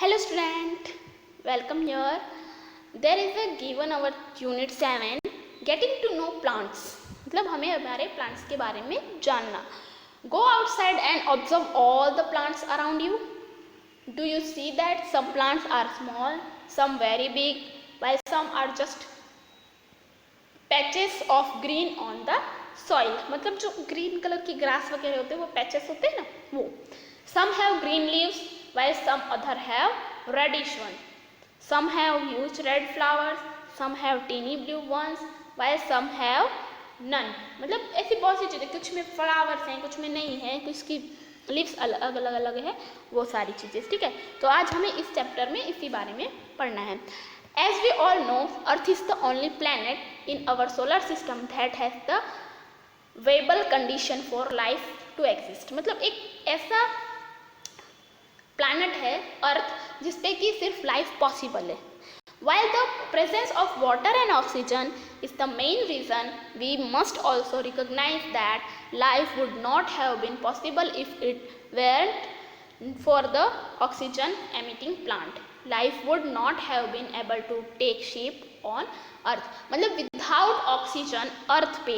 Hello student, welcome here. There is a given our unit 7 getting to know plants. मतलब हमें हमारे plants के बारे में जानना. Go outside and observe all the plants around you. Do you see that some plants are small, some very big, while some are just patches of green on the soil. मतलब जो green colour की grass वगैरह होते हैं वो patches होते हैं ना वो. Some have green leaves while some other have reddish one. Some have huge red flowers, some have teeny blue ones, while some have none. मतलब ऐसी बहुत सी चीज़ें, कुछ में फ्लावर्स हैं कुछ में नहीं है, कुछ की लीव्स अलग अलग है, वो सारी चीज़ें. ठीक है, तो आज हमें इस चैप्टर में इसी बारे में पढ़ना है. As we all know, Earth is the only planet in our solar system that has the viable condition for life to exist. मतलब एक ऐसा प्लैनेट है अर्थ जिसपे कि सिर्फ लाइफ पॉसिबल है. While the presence of water and oxygen is the main reason, we must also recognize that life would not have been possible if it weren't for the oxygen emitting plant. Life would not have been able to take shape on earth. मतलब without oxygen अर्थ पे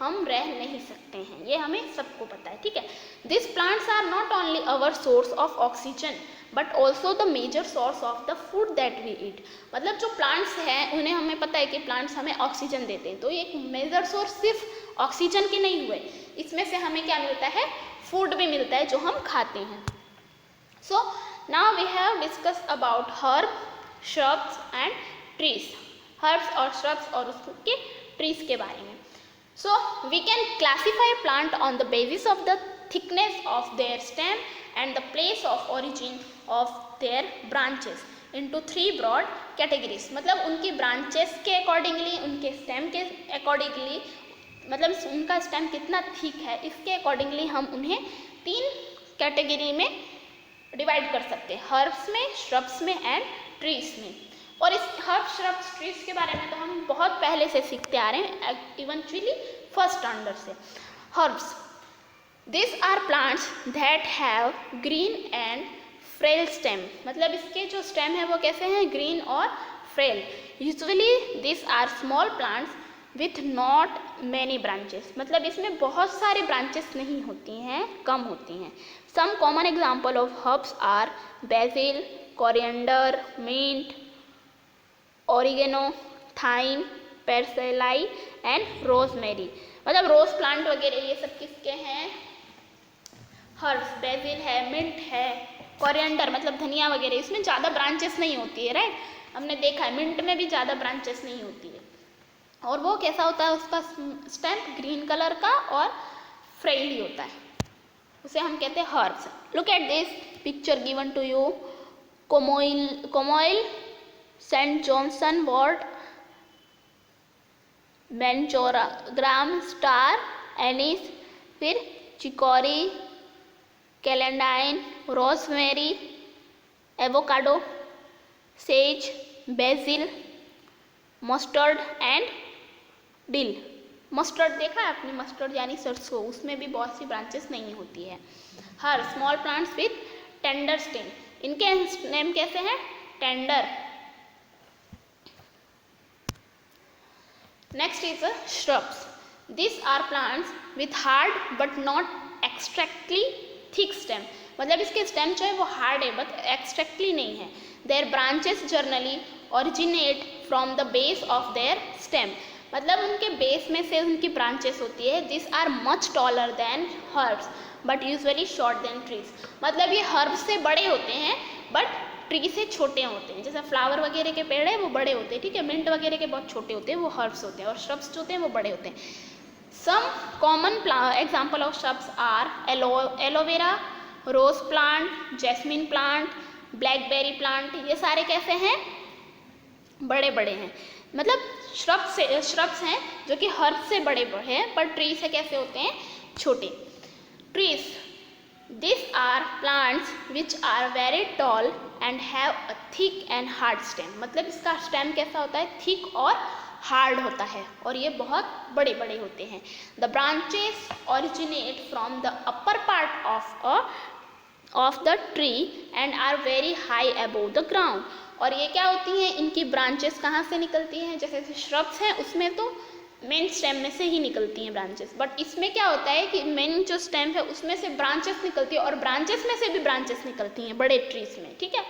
हम रह नहीं सकते हैं, ये हमें सबको पता है. ठीक है, this plants are not only our source of oxygen but also the major source of the food that we eat. मतलब जो प्लांट्स हैं उन्हें हमें पता है कि प्लांट्स हमें ऑक्सीजन देते हैं, तो ये एक मेजर सोर्स सिर्फ ऑक्सीजन के नहीं हुए, इसमें से हमें क्या मिलता है, फूड भी मिलता है जो हम खाते हैं. So now we have discuss about herb, shrubs and trees. Herbs और श्रब्स और उसके ट्रीज के बारे में. So we can classify plant on the basis of the thickness of their stem and the place of origin of their branches into three broad categories. मतलब उनकी branches के accordingly, उनके stem के accordingly, मतलब उनका stem कितना thick है इसके accordingly हम उन्हें तीन कैटेगरी में डिवाइड कर सकते हैं, हर्ब्स में, श्रब्स में एंड ट्रीज में. और इस हर्ब, श्रब्स, ट्रीज के बारे में तो हम बहुत पहले से सीखते आ रहे हैं, इवेंचुअली फर्स्ट स्टैंडर्ड से. Herbs, this are plants that have green and frail stem. मतलब इसके जो स्टेम है वो कैसे हैं, ग्रीन और frail. Usually this are small plants with not many branches. मतलब इसमें बहुत सारे ब्रांचेस नहीं होती हैं, कम होती हैं. Some common example of herbs are basil, coriander, mint, oregano, thyme, parsley and rosemary. मतलब रोज प्लांट वगैरह ये सब किसके हैं, हर्ब्स. बेसिल है, मिंट है, कोरिएंडर मतलब धनिया वगैरह, इसमें ज़्यादा ब्रांचेस नहीं होती है, राइट. हमने देखा है मिंट में भी ज़्यादा ब्रांचेस नहीं होती है. और वो कैसा होता है, उसका स्टेम ग्रीन कलर का और फ्रेली होता है, उसे हम कहते हैं herbs. Look at this picture given to you. Chamomile, Saint Johnson wort, मैनचोराग्राम, स्टार एनिस, फिर chicory, celandine, rosemary, avocado, sage, basil, mustard and dill. Mustard देखा है आपने, मस्टर्ड यानी सरसों, उसमें भी बहुत सी ब्रांचेस नहीं होती है. हर small plants with tender stem, इनके नेम कैसे हैं, tender. Next is shrubs. These are plants with hard but not extremely thick stem. मतलब इसके स्टेम जो है वो हार्ड है बट एक्सट्रैक्टली नहीं है. Their branches generally originate from the base of their stem. मतलब उनके बेस में से उनकी ब्रांचेस होती है. These are much taller than herbs but usually short than trees. मतलब ये हर्ब्स से बड़े होते हैं बट ट्री से छोटे होते हैं. जैसे फ्लावर वगैरह के पेड़ है वो बड़े होते हैं, ठीक है. मिंट वगैरह के बहुत छोटे होते हैं, वो हर्ब्स होते हैं. और श्रब्स जो होते हैं वो बड़े होते हैं. Some common example of shrubs are aloe vera, rose plant, jasmine plant, blackberry plant. ये सारे कैसे हैं, बड़े बड़े हैं. मतलब श्रब्स हैं जो कि हर्ब्स से बड़े हैं, पर ट्री से कैसे होते हैं, छोटे. Trees, these are plants which are very tall and have a thick and hard stem. मतलब इसका स्टेम कैसा होता है, थिक और हार्ड होता है, और ये बहुत बड़े बड़े होते हैं. The branches originate from the upper part of a of the tree and are very high above the ground. और ये क्या होती हैं, इनकी ब्रांचेस कहाँ से निकलती हैं, जैसे श्रब्स हैं उसमें तो मेन स्टेम में से ही निकलती हैं ब्रांचेस, बट इसमें क्या होता है कि मेन जो स्टेम है उसमें से ब्रांचेस निकलती है और ब्रांचेस में से भी ब्रांचेस निकलती हैं बड़े ट्रीज में, ठीक है,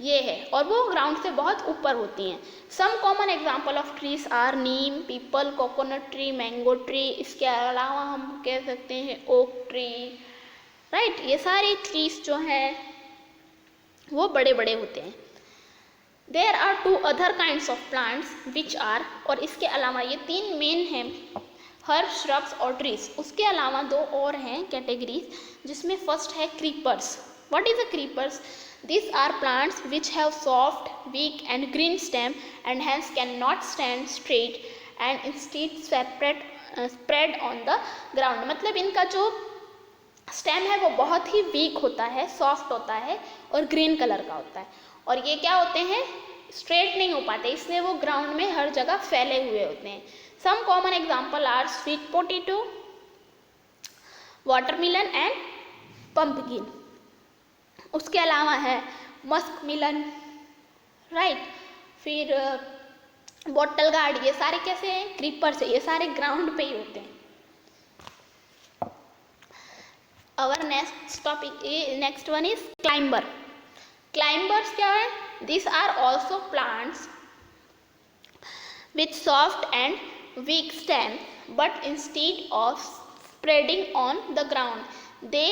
ये है, और वो ग्राउंड से बहुत ऊपर होती हैं। Some common example of trees are neem, peepal, coconut tree, mango tree, इसके अलावा हम कह सकते हैं ओक ट्री, राइट। ये सारे ट्रीज जो हैं वो बड़े बड़े होते हैं। There are 2 other kinds of plants which are, और इसके अलावा ये 3 मेन हैं, हर्ब, श्रब्स और ट्रीज। उसके अलावा 2 और हैं कैटेगरीज, जिसमें फर्स्ट है creepers. What is a creepers? These are plants which have soft, weak and green stem and hence cannot stand straight and instead spread on the ground। मतलब इनका जो स्टेम है वो बहुत ही वीक होता है, सॉफ्ट होता है और ग्रीन कलर का होता है, और ये क्या होते हैं, स्ट्रेट नहीं हो पाते, इसलिए वो ग्राउंड में हर जगह फैले हुए होते हैं। Some common example are sweet potato, watermelon and pumpkin. उसके अलावा है मस्क मिलन, राइट, फिर बॉटल गार्ड, ये सारे कैसे हैं, क्रीपर्स है, ये सारे ग्राउंड पे ही होते हैं। Our next topic, next one is climber. Climbers क्या है? This are also plants with soft and weak stem but instead of spreading on the ground they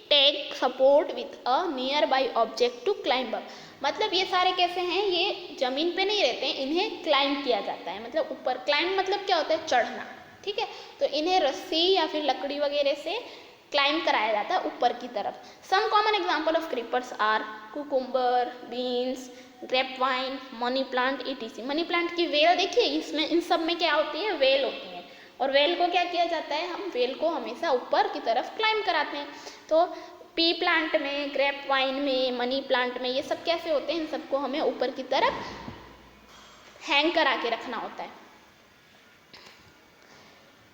take support with a nearby object to climb up. मतलब ये सारे कैसे हैं, ये जमीन पे नहीं रहते हैं, इन्हें क्लाइंब किया जाता है, मतलब ऊपर। क्लाइंब मतलब क्या होता है, चढ़ना, ठीक है, तो इन्हें रस्सी या फिर लकड़ी वगैरह से क्लाइंब कराया जाता है ऊपर की तरफ। Some common example of creepers are cucumber, beans, grape vine, money plant etc। Money plant की वेल देखिए, इसमें इन सब में क्या होती है, वेल होती है, और वेल को क्या किया जाता है, हम वेल को हमेशा ऊपर की तरफ क्लाइंब कराते हैं। तो पी प्लांट में, ग्रेप वाइन में, मनी प्लांट में, ये सब कैसे होते हैं, इन सबको हमें ऊपर की तरफ हैंग करा के रखना होता है।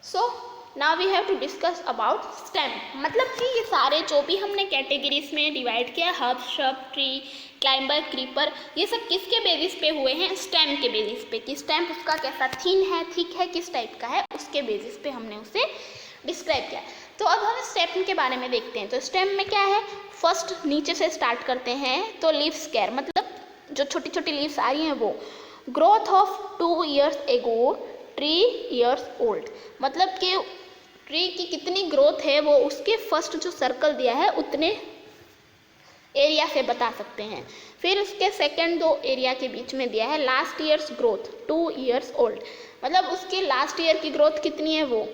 So now we have to discuss about stem. मतलब कि ये सारे जो भी हमने कैटेगरीज में डिवाइड किया, herb, shrub, tree, climber, creeper, ये सब किसके बेसिस पे हुए हैं, स्टेम के बेसिस पे, कि स्टेम उसका कैसा थिन है, थिक है, किस टाइप का है, उसके बेसिस पे हमने उसे डिस्क्राइब किया। तो अब हम स्टेम के बारे में देखते हैं। तो स्टेम में क्या है, फर्स्ट नीचे से स्टार्ट करते हैं, तो लीव्स केयर, मतलब जो छोटी छोटी लीव्स आ रही हैं वो। ग्रोथ ऑफ 2 years एगो ट्री ईयर्स ओल्ड, मतलब कि ट्री की कितनी ग्रोथ है वो उसके फर्स्ट जो सर्कल दिया है उतने एरिया से बता सकते हैं। फिर उसके सेकंड 2 एरिया के बीच में दिया है last years growth 2 years old, मतलब उसके लास्ट ईयर की ग्रोथ कितनी है वो।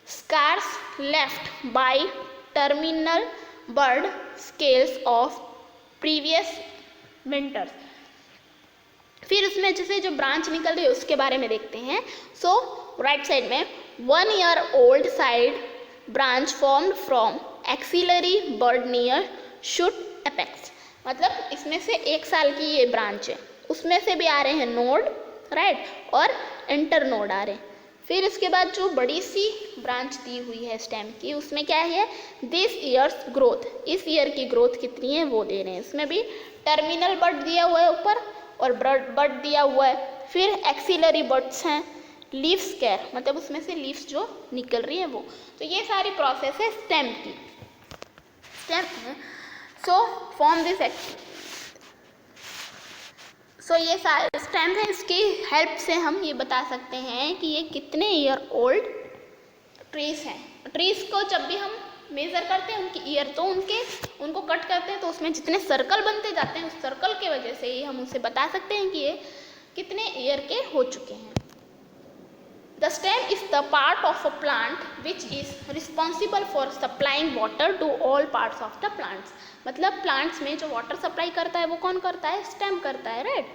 Scars left by terminal bud scales of previous winters. फिर उसमें जैसे जो ब्रांच निकल रही है उसके बारे में देखते हैं। सो राइट साइड में 1 year old side branch formed from axillary bud near shoot apex, मतलब इसमें से 1 साल की ये ब्रांच है, उसमें से भी आ रहे हैं नोड, राइट, और इंटर नोड आ रहे हैं। फिर इसके बाद जो बड़ी सी ब्रांच दी हुई है स्टेम की, उसमें क्या है, दिस ईयर्स ग्रोथ, इस ईयर की ग्रोथ कितनी है वो दे रहे हैं। इसमें भी टर्मिनल बर्ड दिया हुआ है ऊपर और बर्ड दिया हुआ है, फिर एक्सिलरी बर्ड्स हैं, लीव्स केयर, मतलब उसमें से लीव्स जो निकल रही है वो। तो ये सारी प्रोसेस है स्टेम की। स्टेम है सो फॉर्म दिस सो ये सारे स्टेम है, इसकी हेल्प से हम ये बता सकते हैं कि ये कितने ईयर ओल्ड ट्रीज हैं। ट्रीज को जब भी हम मेज़र करते हैं उनकी ईयर, तो उनको कट करते हैं तो उसमें जितने सर्कल बनते जाते हैं उस सर्कल के वजह से ही हम उसे बता सकते हैं कि ये कितने ईयर के हो चुके हैं। The stem is the part of a plant which is responsible for supplying water to all parts of the plants, मतलब प्लांट्स में जो वाटर सप्लाई करता है वो कौन करता है, स्टेम करता है, right.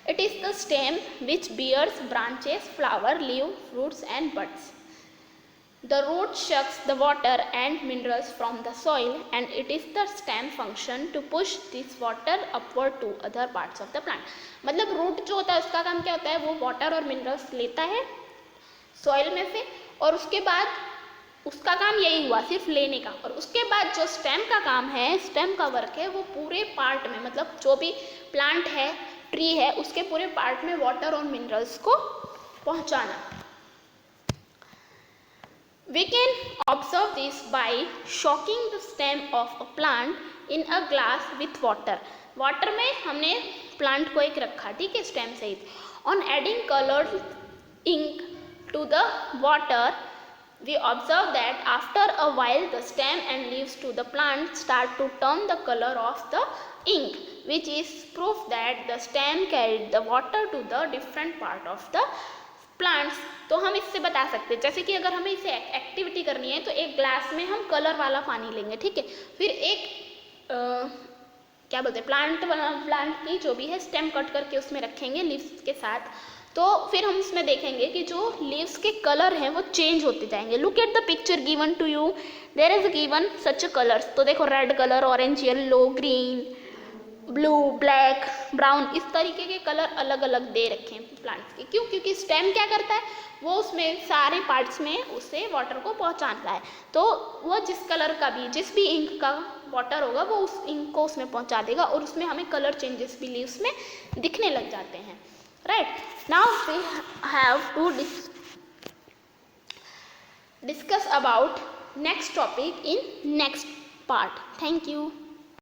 It is the stem which bears branches, flower, leave, fruits and buds. The root sucks the water and minerals from the soil and it is the stem function to push this water upward to other parts of the plant। मतलब root जो होता है उसका काम क्या होता है, वो वाटर और मिनरल्स लेता है सॉइल में से और उसके बाद उसका काम यही हुआ, सिर्फ लेने का। और उसके बाद जो स्टेम का काम है, स्टेम का वर्क है, वो पूरे पार्ट में, मतलब जो भी प्लांट है, ट्री है, उसके पूरे पार्ट में वाटर और मिनरल्स को पहुंचाना। We can observe this by shocking the stem of a plant in a glass with water. Water में हमने प्लांट को एक रखा, ठीक है, स्टेम सहित। On adding colored ink to the water, we observe that after a while the stem and leaves to the plant start to turn the color of the ink, which is proof that the stem carried the water to the different part of the plants. तो हम इससे बता सकते हैं, जैसे कि अगर हमें इसे एक्टिविटी करनी है तो एक ग्लास में हम कलर वाला पानी लेंगे, ठीक है, फिर एक क्या बोलते हैं, प्लांट की जो भी है स्टेम कट करके उसमें रखेंगे लीव्स के साथ। तो फिर हम इसमें देखेंगे कि जो लीव्स के कलर हैं वो चेंज होते जाएंगे। Look at the picture given to you, there is given such colours. तो देखो red colour, orange, yellow, green, blue, black, brown, इस तरीके के कलर अलग अलग दे रखे हैं प्लांट्स के। क्यों? क्योंकि स्टेम क्या करता है, वो उसमें सारे पार्ट्स में उससे वाटर को पहुंचाता है। तो वो जिस कलर का भी, जिस भी इंक का वाटर होगा वो उस इंक को उसमें पहुंचा देगा और उसमें हमें कलर चेंजेस भी लीव्स में दिखने लग जाते हैं। Right, now we have to discuss about next topic in next part. Thank you.